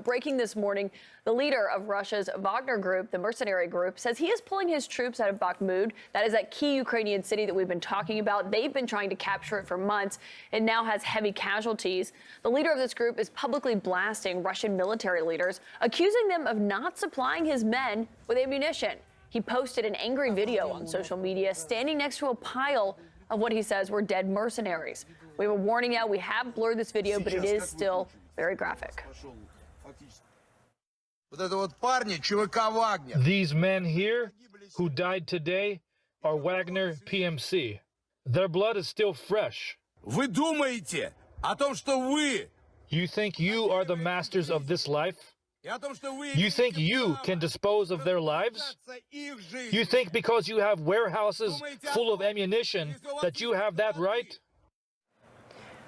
Breaking this morning, the leader of Russia's Wagner group, the mercenary group, says he is pulling his troops out of Bakhmut. That is that key Ukrainian city that we've been talking about. They've been trying to capture it for months. It now has heavy casualties. The leader of this group is publicly blasting Russian military leaders, accusing them of not supplying his men with ammunition. He posted an angry video on social media standing next to a pile of what he says were dead mercenaries. We have a warning now. We have blurred this video, but it is still very graphic. These men here who died today are Wagner PMC. Their blood is still fresh. You think you are the masters of this life? You think you can dispose of their lives? You think because you have warehouses full of ammunition that you have that right?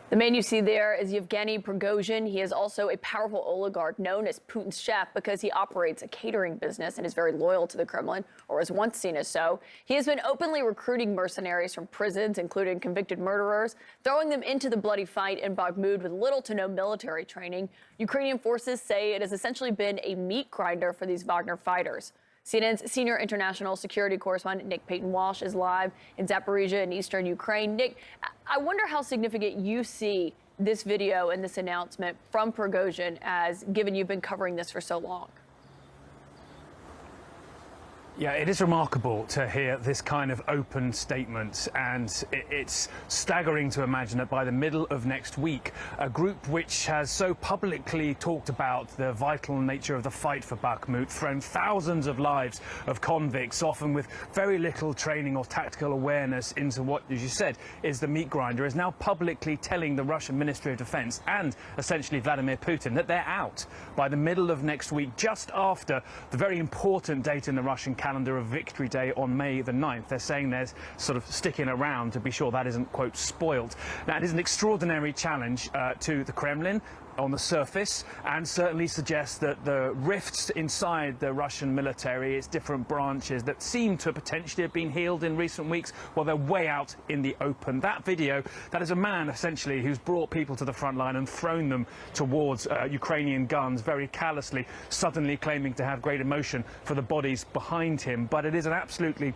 The man you see there is Yevgeny Prigozhin. He is also a powerful oligarch known as Putin's chef because he operates a catering business and is very loyal to the Kremlin, or was once seen as so. He has been openly recruiting mercenaries from prisons, including convicted murderers, throwing them into the bloody fight in Bakhmut with little to no military training. Ukrainian forces say it has essentially been a meat grinder for these Wagner fighters. CNN's senior international security correspondent Nick Paton Walsh is live in Zaporizhia in eastern Ukraine. Nick, I wonder how significant you see this video and this announcement from Prigozhin, as given you've been covering this for so long. Yeah, it is remarkable to hear this kind of open statement, and it's staggering to imagine that by the middle of next week, a group which has so publicly talked about the vital nature of the fight for Bakhmut, thrown thousands of lives of convicts, often with very little training or tactical awareness, into what, as you said, is the meat grinder, is now publicly telling the Russian Ministry of Defense and essentially Vladimir Putin that they're out by the middle of next week, just after the very important date in the Russian calendar of Victory Day on May the 9th. They're saying they're sort of sticking around to be sure that isn't, quote, spoiled. Now, it is an extraordinary challenge to the Kremlin on the surface, and certainly suggests that the rifts inside the Russian military, its different branches that seem to potentially have been healed in recent weeks, well, they're way out in the open. That video, that is a man essentially who's brought people to the front line and thrown them towards Ukrainian guns very callously, suddenly claiming to have great emotion for the bodies behind him. But it is an absolutely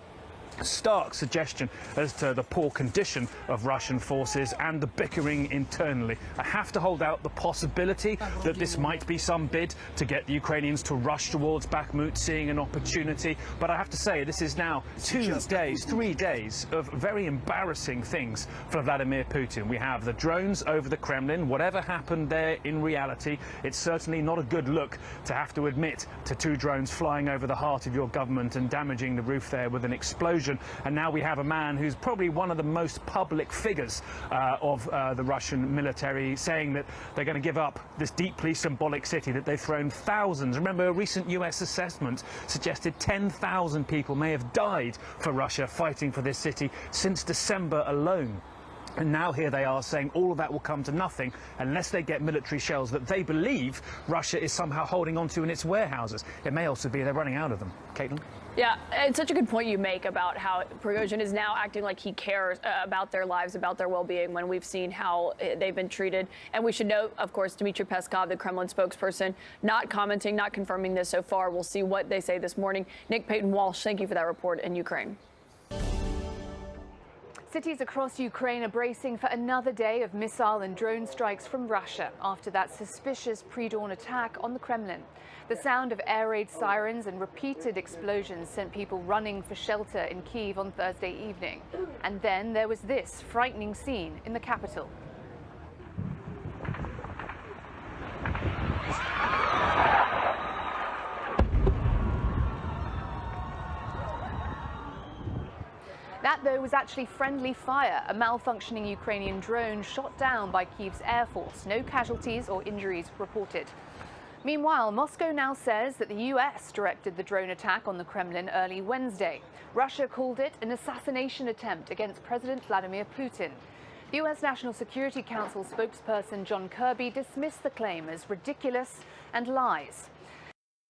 stark suggestion as to the poor condition of Russian forces and the bickering internally. I have to hold out the possibility that this might be some bid to get the Ukrainians to rush towards Bakhmut, seeing an opportunity. But I have to say, this is now 2 days, 3 days of very embarrassing things for Vladimir Putin. We have the drones over the Kremlin. Whatever happened there in reality, it's certainly not a good look to have to admit to 2 drones flying over the heart of your government and damaging the roof there with an explosion. And now we have a man who's probably one of the most public figures of the Russian military, saying that they're going to give up this deeply symbolic city that they've thrown thousands. Remember, a recent US assessment suggested 10,000 people may have died for Russia fighting for this city since December alone. And now here they are saying all of that will come to nothing unless they get military shells that they believe Russia is somehow holding onto in its warehouses. It may also be they're running out of them. Kaitlan? Yeah, it's such a good point you make about how Prigozhin is now acting like he cares about their lives, about their well-being, when we've seen how they've been treated. And we should note, of course, Dmitry Peskov, the Kremlin spokesperson, not commenting, not confirming this so far. We'll see what they say this morning. Nick Paton Walsh, thank you for that report in Ukraine. Cities across Ukraine are bracing for another day of missile and drone strikes from Russia after that suspicious pre-dawn attack on the Kremlin. The sound of air raid sirens and repeated explosions sent people running for shelter in Kyiv on Thursday evening. And then there was this frightening scene in the capital. That, though, was actually friendly fire. A malfunctioning Ukrainian drone shot down by Kyiv's Air Force. No casualties or injuries reported. Meanwhile, Moscow now says that the US directed the drone attack on the Kremlin early Wednesday. Russia called it an assassination attempt against President Vladimir Putin. The US National Security Council spokesperson John Kirby dismissed the claim as ridiculous and lies.